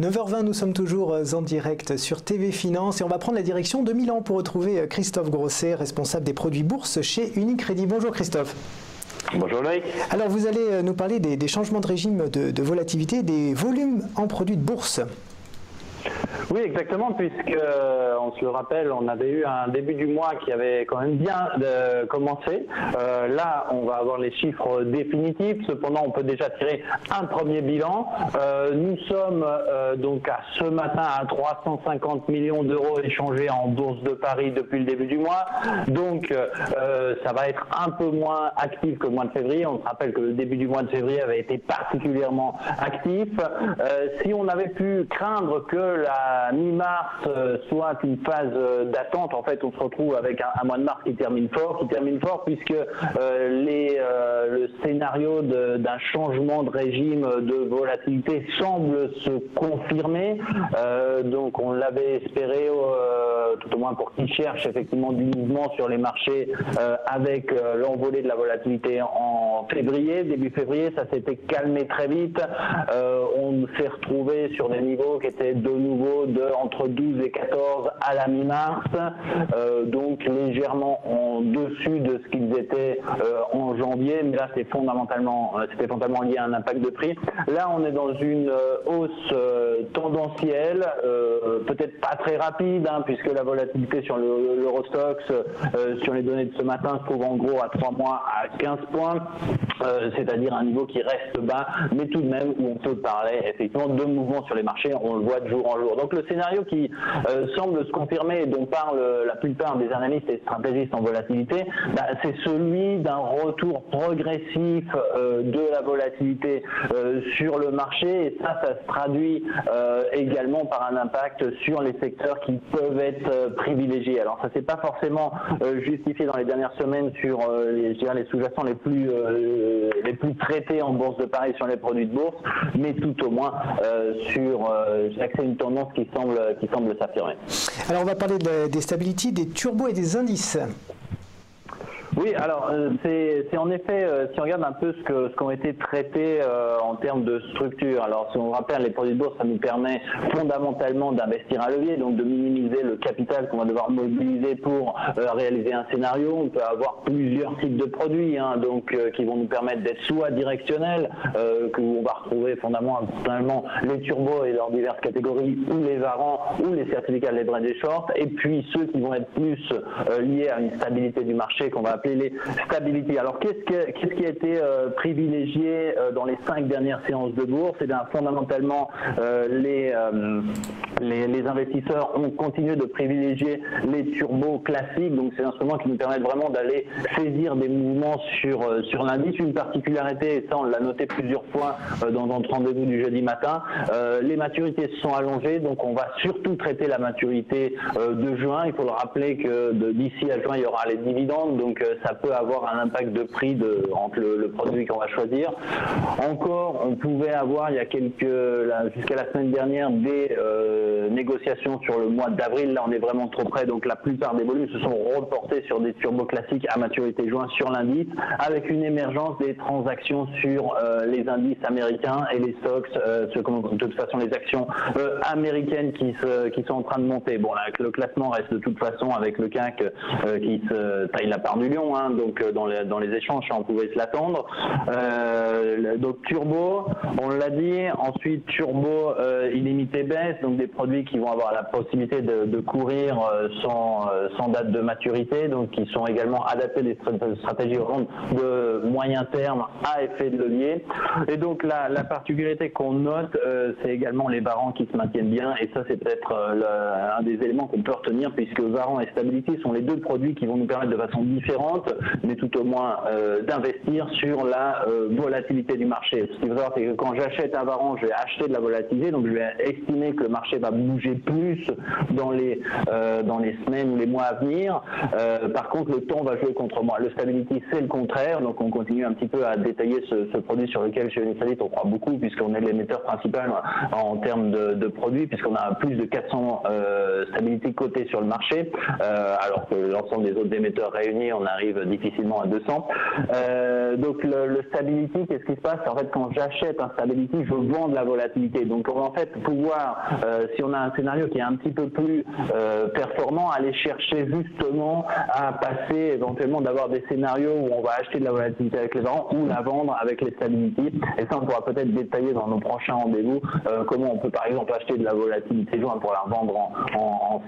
9h20, nous sommes toujours en direct sur TV Finance et on va prendre la direction de Milan pour retrouver Christophe Grosset, responsable des produits bourse chez Unicredit. Bonjour Christophe. Bonjour Loïc. Alors vous allez nous parler des changements de régime de volatilité, des volumes en produits de bourse. Oui, exactement, puisque on se le rappelle, on avait eu un début du mois qui avait quand même bien commencé. Là, on va avoir les chiffres définitifs. Cependant, on peut déjà tirer un premier bilan. Nous sommes donc à ce matin à 350 millions d'euros échangés en bourse de Paris depuis le début du mois. Donc, ça va être un peu moins actif que le mois de février. On se rappelle que le début du mois de février avait été particulièrement actif. Si on avait pu craindre que la mi-mars soit une phase d'attente, en fait on se retrouve avec un mois de mars qui termine fort puisque le scénario d'un changement de régime de volatilité semble se confirmer. Donc on l'avait espéré, tout au moins pour qui cherche effectivement du mouvement sur les marchés avec l'envolée de la volatilité en février. Début février, ça s'était calmé très vite. On s'est retrouvé sur des niveaux qui étaient de nouveau entre 12 et 14 à la mi-mars, donc légèrement en dessus de ce qu'ils étaient en janvier, mais là c'était fondamentalement lié à un impact de prix. Là on est dans une hausse tendancielle, peut-être pas très rapide, puisque la volatilité sur l'Eurostoxx, sur les données de ce matin, se trouve en gros à 3 mois à 15 points, c'est-à-dire un niveau qui reste bas, mais tout de même où on peut parler effectivement de mouvements sur les marchés, on le voit de jour en jour. Donc le scénario qui semble se confirmer et dont parlent la plupart des analystes et stratégistes en volatilité, c'est celui d'un retour progressif de la volatilité sur le marché, et ça se traduit également par un impact sur les secteurs qui peuvent être privilégiés. Alors ça s'est pas forcément justifié dans les dernières semaines sur les sous-jacents les plus traités en bourse de Paris sur les produits de bourse, mais tout au moins sur c'est une tendance qui semble s'affirmer. Alors on va parler des stability, des turbos et des indices. Oui, alors c'est en effet, si on regarde un peu ce qu'ont été traités en termes de structure, alors si on rappelle, les produits de bourse, ça nous permet fondamentalement d'investir à levier, donc de minimiser le capital qu'on va devoir mobiliser pour réaliser un scénario. On peut avoir plusieurs types de produits, donc qui vont nous permettre d'être soit directionnels, que on va retrouver fondamentalement les turbos et leurs diverses catégories, ou les varants, ou les certificats de leverage et short, et puis ceux qui vont être plus liés à une stabilité du marché qu'on va appeler les stability. Alors qu'est-ce qui a été privilégié dans les 5 dernières séances de bourse? Eh bien fondamentalement les investisseurs ont continué de privilégier les turbos classiques, donc c'est un instrument qui nous permet vraiment d'aller saisir des mouvements sur l'indice. Une particularité, et ça on l'a noté plusieurs fois dans notre rendez-vous du jeudi matin, les maturités se sont allongées, donc on va surtout traiter la maturité de juin. Il faut le rappeler que d'ici à juin il y aura les dividendes, donc ça peut avoir un impact de prix entre le produit qu'on va choisir. Encore, on pouvait avoir il y a jusqu'à la semaine dernière des négociations sur le mois d'avril. Là on est vraiment trop près, donc la plupart des volumes se sont reportés sur des turbos classiques à maturité juin sur l'indice, avec une émergence des transactions sur les indices américains et les stocks, de toute façon les actions américaines qui sont en train de monter. Bon là, le classement reste de toute façon avec le CAC qui se taille la part du lion, donc dans les échanges on pouvait se l'attendre. Donc turbo, on l'a dit. Ensuite turbo illimité baisse, donc des produits qui vont avoir la possibilité de courir sans date de maturité, donc qui sont également adaptés des stratégies de moyen terme à effet de levier. Et donc la particularité qu'on note, c'est également les varants qui se maintiennent bien, et ça c'est peut-être un des éléments qu'on peut retenir, puisque varants et stability sont les deux produits qui vont nous permettre de façon différente, mais tout au moins d'investir sur la volatilité du marché. Ce qu'il faut savoir, c'est que quand j'achète un varant, je vais acheter de la volatilité, donc je vais estimer que le marché va bouger plus dans les semaines ou les mois à venir. Par contre, le temps va jouer contre moi. Le stability, c'est le contraire, donc on continue un petit peu à détailler ce produit sur lequel chez Unicredit on croit beaucoup, puisqu'on est l'émetteur principal en termes de produits, puisqu'on a plus de 400 stability cotées sur le marché, alors que l'ensemble des autres émetteurs réunis, on a arrive difficilement à 200. Donc le stability, qu'est-ce qui se passe? En fait, quand j'achète un stability, je vends de la volatilité. Donc en fait, pouvoir, si on a un scénario qui est un petit peu plus performant, aller chercher justement à passer éventuellement d'avoir des scénarios où on va acheter de la volatilité avec les varans ou la vendre avec les stability. Et ça, on pourra peut-être détailler dans nos prochains rendez-vous comment on peut par exemple acheter de la volatilité jointe pour la vendre en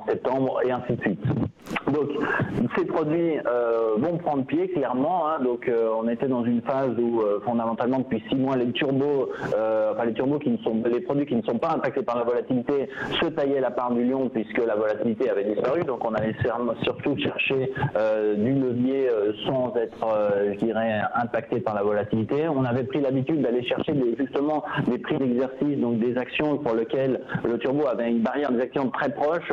septembre et ainsi de suite. Donc ces produits vont prendre pied clairement, hein. Donc on était dans une phase où fondamentalement depuis 6 mois les turbos les produits qui ne sont pas impactés par la volatilité se taillaient la part du lion puisque la volatilité avait disparu. Donc on allait surtout chercher du levier sans être je dirais impacté par la volatilité. On avait pris l'habitude d'aller chercher justement des prix d'exercice, donc des actions pour lesquelles le turbo avait une barrière des actions très proche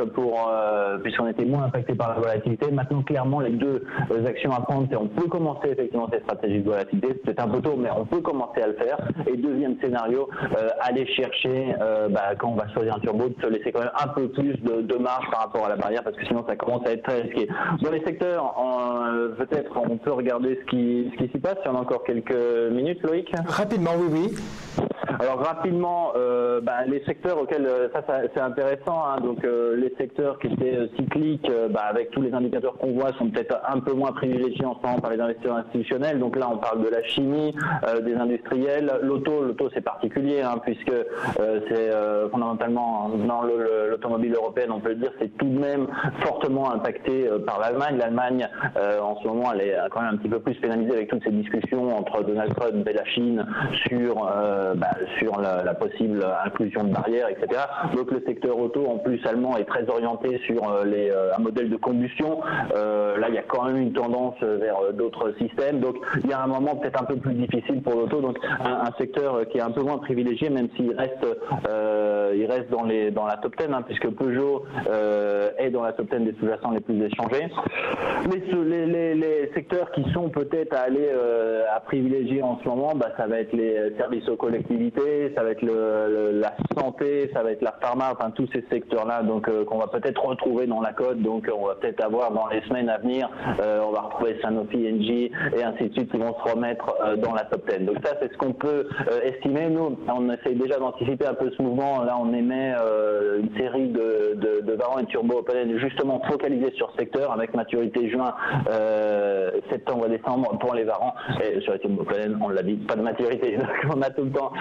puisqu'on était moins impacté par la volatilité. Maintenant clairement les deux actions à prendre, c'est on peut commencer effectivement cette stratégie de volatilité, c'est peut-être un peu tôt mais on peut commencer à le faire. Et deuxième scénario, aller chercher quand on va choisir un turbo, de se laisser quand même un peu plus de marge par rapport à la barrière parce que sinon ça commence à être très risqué. Dans les secteurs, peut-être on peut regarder ce qui s'y passe, si on a encore quelques minutes, Loïc. Rapidement, oui. Alors rapidement, les secteurs auxquels ça c'est intéressant, hein, donc les secteurs qui étaient cycliques, avec tous les indicateurs qu'on voit, sont peut-être un peu moins privilégiés en ce moment par les investisseurs institutionnels. Donc là, on parle de la chimie, des industriels, l'auto c'est particulier, hein, puisque c'est fondamentalement dans l'automobile européenne, on peut le dire, c'est tout de même fortement impacté par l'Allemagne. L'Allemagne, en ce moment, elle est quand même un petit peu plus pénalisée avec toutes ces discussions entre Donald Trump et la Chine sur la possible inclusion de barrières, etc. Donc le secteur auto, en plus allemand, est très orienté sur un modèle de combustion. Là, il y a quand même une tendance vers d'autres systèmes. Donc il y a un moment peut-être un peu plus difficile pour l'auto. Donc un secteur qui est un peu moins privilégié, même s'il reste dans la top 10, hein, puisque Peugeot est dans la top 10 des sous-jacents les plus échangés. Mais les secteurs qui sont peut-être à aller à privilégier en ce moment, ça va être les services aux collectivités, ça va être la santé, ça va être la pharma, enfin tous ces secteurs-là, donc qu'on va peut-être retrouver dans la cote. Donc on va peut-être avoir dans les semaines à venir, on va retrouver Sanofi, Engie et ainsi de suite qui vont se remettre dans la top 10. Donc ça, c'est ce qu'on peut estimer. Nous, on essaye déjà d'anticiper un peu ce mouvement. Là, on émet une série de varans et de turbo open justement focalisés sur ce secteur avec maturité juin, septembre et décembre pour les varans. Et sur les turbo open, on l'a dit, pas de maturité. Donc on a tout le temps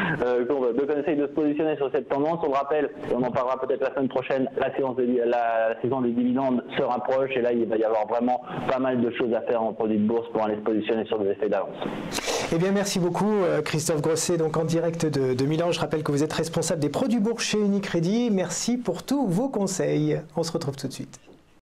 qu'on essaye de se positionner sur cette tendance. On le rappelle, et on en parlera peut-être la semaine prochaine, la saison des dividendes se rapproche et là il va y avoir vraiment pas mal de choses à faire en produits de bourse pour aller se positionner sur des effets d'avance. Eh bien, merci beaucoup Christophe Grosset, donc en direct de Milan. Je rappelle que vous êtes responsable des produits bourses chez Unicredit. Merci pour tous vos conseils. On se retrouve tout de suite.